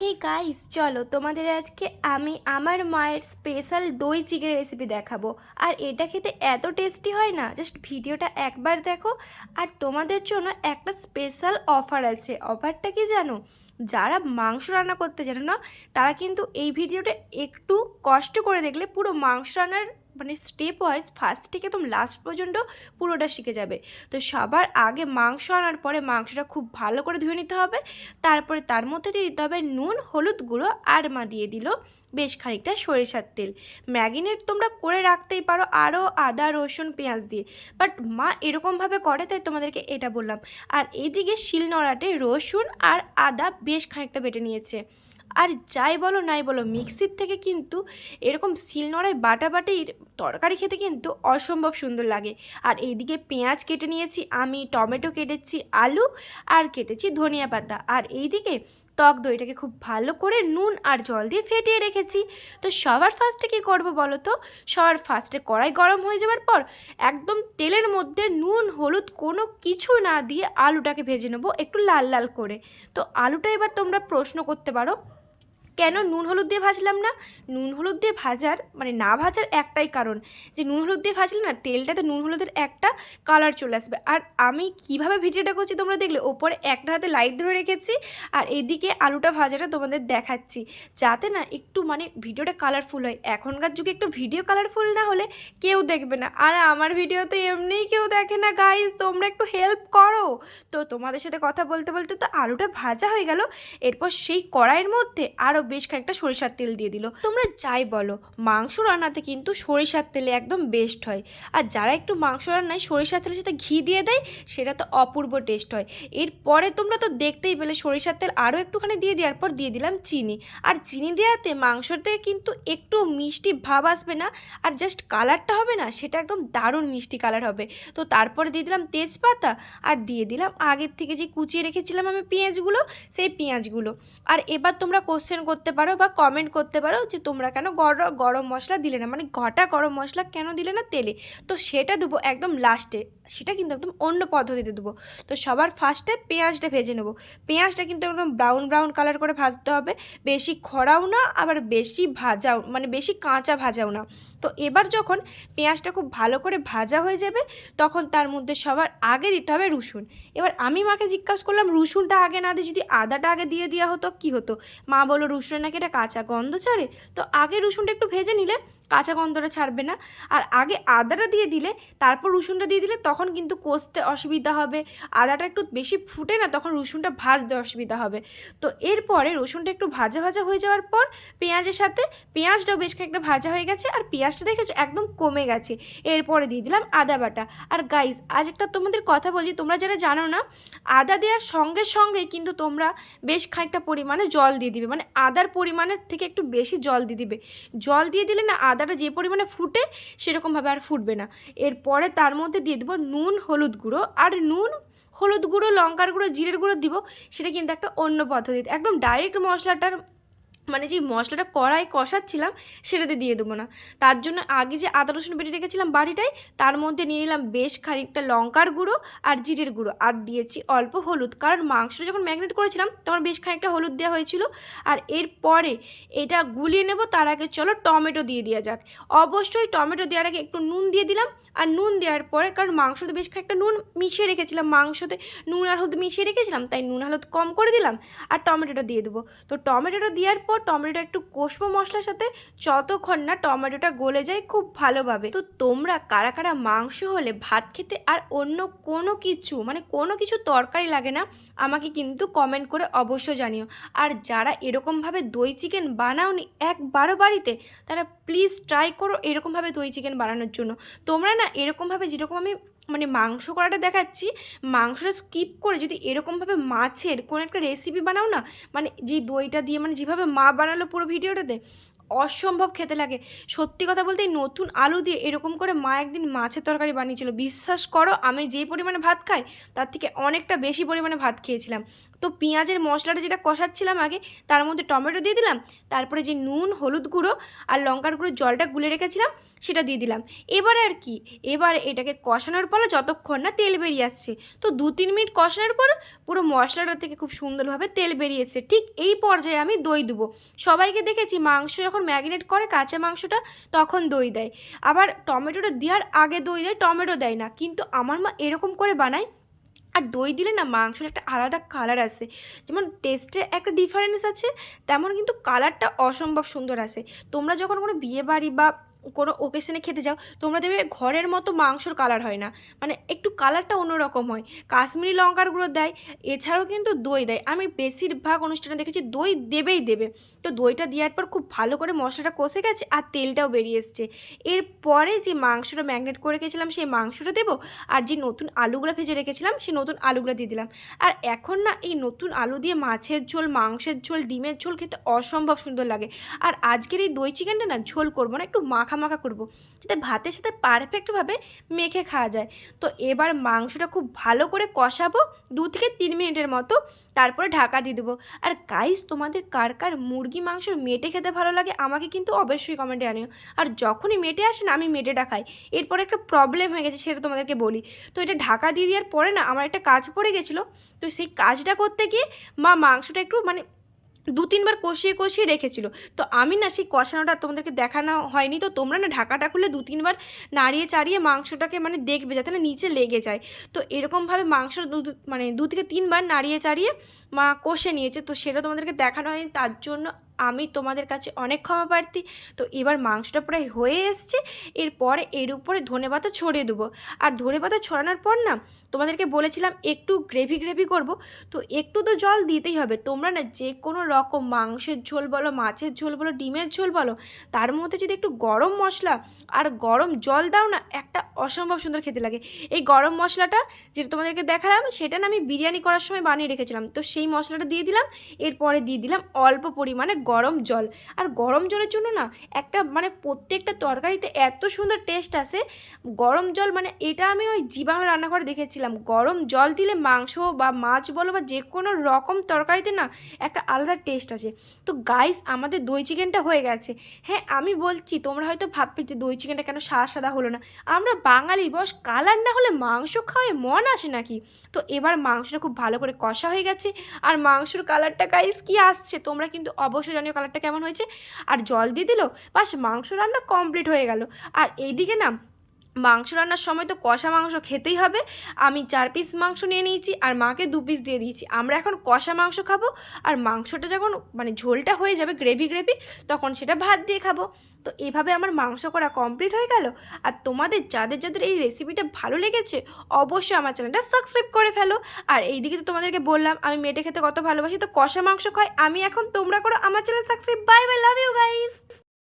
Hey guys, চলো তোমাদের আজকে আমি আমার মায়ের স্পেশাল দই চিকেন রেসিপি দেখাবো। আর এটা খেতে এত টেস্টি হয় না, জাস্ট ভিডিওটা একবার দেখো। আর তোমাদের জন্য একটা স্পেশাল অফার আছে। অফারটা কি জানো? যারা মাংস রান্না করতে জানো না, তারা কিন্তু এই ভিডিওটা একটু কষ্ট করে দেখলে পুরো মাংস রান্নার মানে স্টেপ ওয়াইজ ফার্স্ট থেকে একদম লাস্ট পর্যন্ত পুরোটা শিখে যাবে। তো সবার আগে মাংস আনার পরে মাংসটা খুব ভালো করে ধুয়ে নিতে হবে। তারপরে তার মধ্যে দিয়ে দিতে হবে নুন, হলুদ গুঁড়ো, আর মা দিয়ে দিল বেশ খানিকটা সরিষার তেল। ম্যাগিনেট তোমরা করে রাখতেই পারো আরও আদা, রসুন, পেঁয়াজ দিয়ে, বাট মা এরকমভাবে করে তাই তোমাদেরকে এটা বললাম। আর এইদিকে শিলনোড়াতে রসুন আর আদা বেশ খানিকটা বেটে নিয়েছে। আর যাই বলো নাই বলো, মিক্সির থেকে কিন্তু এরকম শিলনোড়ায় বাটাবাটির তরকারি খেতে কিন্তু অসম্ভব সুন্দর লাগে। আর এইদিকে পেঁয়াজ কেটে নিয়েছি আমি, টমেটো কেটেছি, আলু আর কেটেছি ধনিয়া পাতা। আর এইদিকে টক দইটাকে খুব ভালো করে নুন আর জল দিয়ে ফেটিয়ে রেখেছি। তো সবার ফার্স্টে কী করবো বলো তো? সবার ফার্স্টে কড়াই গরম হয়ে যাওয়ার পর একদম তেলের মধ্যে নুন, হলুদ কোনো কিছু না দিয়ে আলুটাকে ভেজে নেবো একটু লাল লাল করে। তো আলুটা এবার তোমরা প্রশ্ন করতে পারো, কেন নুন হলুদ দিয়ে ভাজলাম না? নুন হলুদ দিয়ে ভাজার মানে না ভাজার একটাই কারণ, যে নুন হলুদ দিয়ে ভাজলে না তেলটাতে নুন হলুদের একটা কালার চলে আসবে। আর আমি কিভাবে ভিডিওটা করছি তোমরা দেখলে, ওপরে একটা হাতে লাইট ধরে রেখেছি আর এদিকে আলুটা ভাজাটা তোমাদের দেখাচ্ছি, যাতে না একটু মানে ভিডিওটা কালারফুল হয়। এখনকার যুগে একটু ভিডিও কালারফুল না হলে কেউ দেখবে না। আর আমার ভিডিও তো এমনিই কেউ দেখে না গাইজ, তোমরা একটু হেল্প করো। তো তোমাদের সাথে কথা বলতে বলতে তো আলুটা ভাজা হয়ে গেল। এরপর সেই কড়াইয়ের মধ্যে আরও বেশ খানিকটা সরিষার তেল দিয়ে দিল। তোমরা যাই বলো, মাংস রান্নাতে কিন্তু সরিষার তেলে একদম বেস্ট হয়। আর যারা একটু মাংস রান্নায় সরিষার তেলের সাথে ঘি দিয়ে দেয়, সেটা তো অপূর্ব টেস্ট হয়। এরপরে তোমরা তো দেখতেই পেলে সরিষার তেল আরও একটুখানি দিয়ে দেওয়ার পর দিয়ে দিলাম চিনি। আর চিনি দেওয়াতে মাংসতে কিন্তু একটু মিষ্টি ভাব আসবে না, আর জাস্ট কালারটা হবে না, সেটা একদম দারুণ মিষ্টি কালার হবে। তো তারপরে দিয়ে দিলাম তেজপাতা, আর দিয়ে দিলাম আগের থেকে যে কুচিয়ে রেখেছিলাম আমি পেঁয়াজগুলো, সেই পেঁয়াজগুলো। আর এবার তোমরা কোশ্চেন করতে পারো বা কমেন্ট করতে পারো যে তোমরা কেন গরম মশলা দিলে না, মানে গোটা গরম মশলা কেন দিলে না তেলে? তো সেটা দেবো একদম লাস্টে, সেটা কিন্তু একদম অন্য পদ্ধতিতে দেবো। তো সবার ফার্স্টে পেঁয়াজটা ভেজে নেবো। পেঁয়াজটা কিন্তু একদম ব্রাউন ব্রাউন কালার করে ভাজতে হবে, বেশি খরাও না আবার বেশি ভাজাও মানে বেশি কাঁচা ভাজাও না। তো এবার যখন পেঁয়াজটা খুব ভালো করে ভাজা হয়ে যাবে, তখন তার মধ্যে সবার আগে দিতে হবে রসুন। এবার আমি মাকে জিজ্ঞাসা করলাম, রসুনটা আগে না দিয়ে যদি আদাটা আগে দিয়ে দেওয়া হতো কী হতো? মা বললো রসুনের নাকি এটা কাঁচা গন্ধ ছাড়ে, তো আগে রসুনটা একটু ভেজে নিলে কাঁচা গন্ধটা ছাড়বে না। আর আগে আদাটা দিয়ে দিলে তারপর রসুনটা দিয়ে দিলে তখন কিন্তু কষতে অসুবিধা হবে। আদাটা একটু বেশি ফুটে না, তখন রসুনটা ভাজতে অসুবিধা হবে। তো এরপরে রসুনটা একটু ভাজা ভাজা হয়ে যাওয়ার পর পেঁয়াজের সাথে, পেঁয়াজটাও বেশ খানিকটা ভাজা হয়ে গেছে আর পেঁয়াজটা দেখেছো একদম কমে গেছে। এরপরে দিয়ে দিলাম আদা বাটা। আর গাইজ, আজ একটা তোমাদের কথা বলছি, তোমরা যারা জানো না, আদা দেওয়ার সঙ্গে সঙ্গে কিন্তু তোমরা বেশ খানিকটা পরিমাণে জল দিয়ে দিবে, মানে আদার পরিমাণের থেকে একটু বেশি জল দিয়ে দিবে। জল দিয়ে দিলে না আদাটা যে পরিমাণে ফুটে সেরকমভাবে আর ফুটবে না। এরপরে তার মধ্যে দিয়ে দেবো নুন, হলুদ গুঁড়ো। আর নুন, হলুদ গুঁড়ো, লঙ্কার গুঁড়ো, জিরের গুঁড়ো দিব, সেটা কিন্তু একটা অন্য পদ্ধতিতে, একদম ডাইরেক্ট মশলাটার মানে যে মশলাটা কড়াই কষাচ্ছিলাম সেটাতে দিয়ে দেবো না। তার জন্য আগে যে আদা রসুন বেটে রেখেছিলাম বাড়িটায়, তার মধ্যে নিয়ে নিলাম বেশ খানিকটা লঙ্কার গুঁড়ো আর জিরের গুঁড়ো, আর দিয়েছি অল্প হলুদ, কারণ মাংসটা যখন ম্যারিনেট করেছিলাম তখন বেশ খানিকটা হলুদ দেওয়া হয়েছিল। আর এরপরে এটা গুলিয়ে নেব, তার আগে চলো টমেটো দিয়ে দেওয়া যাক। অবশ্যই টমেটো দেওয়ার আগে একটু নুন দিয়ে দিলাম। আর নুন দেওয়ার পরে, কারণ মাংসতে বেশ খানিকটা নুন মিশিয়ে রেখেছিলাম, মাংসতে নুন আর হলুদ মিশিয়ে রেখেছিলাম, তাই নুন হলুদ কম করে দিলাম। আর টমেটোটা দিয়ে দেবো। তো টমেটোটা দেওয়ার পর টমেটোটা একটু কষবো মশলার সাথে, যতক্ষণ না টমেটোটা গলে যায় খুব ভালোভাবে। তো তোমরা কারা কারা মাংস হলে ভাত খেতে আর অন্য কোনো কিছু মানে কোনো কিছু তরকারি লাগে না, আমাকে কিন্তু কমেন্ট করে অবশ্যই জানিও। আর যারা এরকমভাবে দই চিকেন বানাওনি একবারও বাড়িতে, তারা প্লিজ ট্রাই করো এরকমভাবে দই চিকেন বানানোর জন্য। তোমরা না এরকমভাবে যেরকম আমি মানে মাংস করাটা দেখাচ্ছি, মাংসটা স্কিপ করে যদি এরকমভাবে মাছের কোনো একটা রেসিপি বানাও না, মানে যে দইটা দিয়ে মানে যেভাবে মা বানালো পুরো ভিডিওটাতে, অসম্ভব খেতে লাগে। সত্যি কথা বলতে এই নতুন আলু দিয়ে এরকম করে মা একদিন মাছের তরকারি বানিয়েছিল, বিশ্বাস করো আমি যেই পরিমাণে ভাত খাই তার থেকে অনেকটা বেশি পরিমাণে ভাত খেয়েছিলাম। তো পেঁয়াজের মশলাটা যেটা কষাচ্ছিলাম আগে, তার মধ্যে টমেটো দিয়ে দিলাম, তারপরে যে নুন হলুদ গুঁড়ো আর লঙ্কার গুঁড়ো জলটা গুলে রেখেছিলাম সেটা দিয়ে দিলাম। এবার আর কি, এবার এটাকে কষানোর পরে যতক্ষণ না তেল বেরিয়ে আসছে, তো 2-3 মিনিট কষানোর পর পুরো মশলাটা থেকে খুব সুন্দরভাবে তেল বেরিয়ে এসছে। ঠিক এই পর্যায়ে আমি দই দেবো। সবাইকে দেখেছি মাংস যখন ম্যারিনেট করে কাঁচা মাংসটা তখন দই দেয়, আবার টমেটোটা দেওয়ার আগে দই দেয়, টমেটো দেয় না, কিন্তু আমার মা এরকম করে বানায়। আর দই দিলে না মাংসের একটা আলাদা কালার আসে, যেমন টেস্টে একটা ডিফারেন্স আছে, তেমন কিন্তু কালারটা অসম্ভব সুন্দর আসে। তোমরা যখন কোনো বিয়ে বাড়ি বা কোনো ওকেশনে খেতে যাও, তোমরা দেখবে ঘরের মতো মাংসর কালার হয় না, মানে একটু কালারটা অন্যরকম হয়। কাশ্মীরি লঙ্কার গুঁড়ো দেয়, এছাড়াও কিন্তু দই দেয়। আমি বেশিরভাগ অনুষ্ঠানে দেখেছি দই দেবেই দেবে। তো দইটা দেওয়ার পর খুব ভালো করে মশলাটা কষে গেছে আর তেলটাও বেরিয়ে এসছে। এরপরে যে মাংসটা ম্যাগনেট করে রেখেছিলাম সেই মাংসটা দেবো, আর যে নতুন আলুগুলো ভেজে রেখেছিলাম সেই নতুন আলুগুলো দিয়ে দিলাম। আর এখন না এই নতুন আলু দিয়ে মাছের ঝোল, মাংসের ঝোল, ডিমের ঝোল খেতে অসম্ভব সুন্দর লাগে। আর আজকের এই দই চিকেনটা না ঝোল করবো না, একটু মাখা মাখা করবো, যাতে ভাতের সাথে পারফেক্টভাবে মেখে খাওয়া যায়। তো এবার মাংসটা খুব ভালো করে কষাবো 2 থেকে 3 মিনিটের মতো, তারপরে ঢাকা দিয়ে দেবো। আর গাইস, তোমাদের কার কার মুরগি মাংসের মেটে খেতে ভালো লাগে আমাকে কিন্তু অবশ্যই কমেন্টে জানিও। আর যখনই মেটে আসে না আমি মেটেটা খাই। এরপরে একটা প্রবলেম হয়ে গেছে, সেটা তোমাদেরকে বলি। তো এটা ঢাকা দিয়ে দেওয়ার পরে না আমার একটা কাজ পড়ে গেছিলো। তো সেই কাজটা করতে গিয়ে মা মাংসটা একটু মানে 2-3 বার কষিয়ে কষিয়ে রেখেছিল। তো আমি না সেই কষানোটা তোমাদেরকে দেখানো হয়নি। তো তোমরা না ঢাকাটা খুলে 2-3 বার নাড়িয়ে চাড়িয়ে মাংসটাকে মানে দেখবে যাতে না নিচে লেগে যায়। তো এরকমভাবে মাংস মানে 2 থেকে 3 বার নাড়িয়ে চাড়িয়ে মা কষে নিয়েছে। তো সেটা তোমাদেরকে দেখানো হয়নি, তার জন্য আমি তোমাদের কাছে অনেক ক্ষমা প্রার্থী। তো এবার মাংসটা প্রায় হয়ে এসছে। এরপরে এর উপরে ধনেপাতা ছড়িয়ে দেবো। আর ধনেপাতা ছড়ানোর পর না তোমাদেরকে বলেছিলাম একটু গ্রেভি গ্রেভি করব, তো একটু তো জল দিতেই হবে। তোমরা না যে কোনো রকম মাংসের ঝোল বলো, মাছের ঝোল বলো, ডিমের ঝোল বলো, তার মধ্যে যদি একটু গরম মশলা আর গরম জল দাও না, একটা অসম্ভব সুন্দর খেতে লাগে। এই গরম মশলাটা যেটা তোমাদেরকে দেখালাম সেটা না আমি বিরিয়ানি করার সময় বানিয়ে রেখেছিলাম। তো সেই মশলাটা দিয়ে দিলাম। এরপরে দিয়ে দিলাম অল্প পরিমাণে গরম জল। আর গরম জলের জন্য না একটা মানে প্রত্যেকটা তরকারিতে এত সুন্দর টেস্ট আসে। গরম জল মানে এটা আমি ওই জি বাংলা রান্নাঘরে দেখেছিলাম, গরম জল দিলে মাংস বা মাছ বলো বা যে কোনো রকম তরকারিতে না একটা আলাদা টেস্ট আছে। তো গাইস, আমাদের দই চিকেনটা হয়ে গেছে। হ্যাঁ, আমি বলছি তোমরা হয়তো ভাববে যে দই চিকেনটা কেন সাদা সাদা হলো না। আমরা বাঙালি বস, কালার না হলে মাংস খাওয়ায় মন আসে নাকি। তো এবার মাংসটা খুব ভালো করে কষা হয়ে গেছে। আর মাংসর কালারটা গাইস কি আসছে, তোমরা কিন্তু অবশ্যই জানিও কালারটা কেমন হয়েছে। আর জল দিয়ে দিল, বাস মাংস রান্না কমপ্লিট হয়ে গেল। আর এইদিকে না মাংস রান্নার সময় তো কষা মাংস খেতেই হবে। আমি 4 পিস মাংস নিয়ে নিয়েছি আর মাকে 2 পিস দিয়ে দিয়েছি। আমরা এখন কষা মাংস খাবো। আর মাংসটা যখন মানে ঝোলটা হয়ে যাবে গ্রেভি গ্রেভি, তখন সেটা ভাত দিয়ে খাবো। তো এভাবে আমার মাংস করা কমপ্লিট হয়ে গেল। আর তোমাদের যাদের যাদের এই রেসিপিটা ভালো লেগেছে অবশ্যই আমার চ্যানেলটা সাবস্ক্রাইব করে ফেলো। আর এইদিকে তো তোমাদেরকে বললাম আমি মেটে খেতে কত ভালোবাসি, তো কষা মাংস খাই আমি এখন, তোমরা করো আমার channel subscribe. Bye bye, love you guys.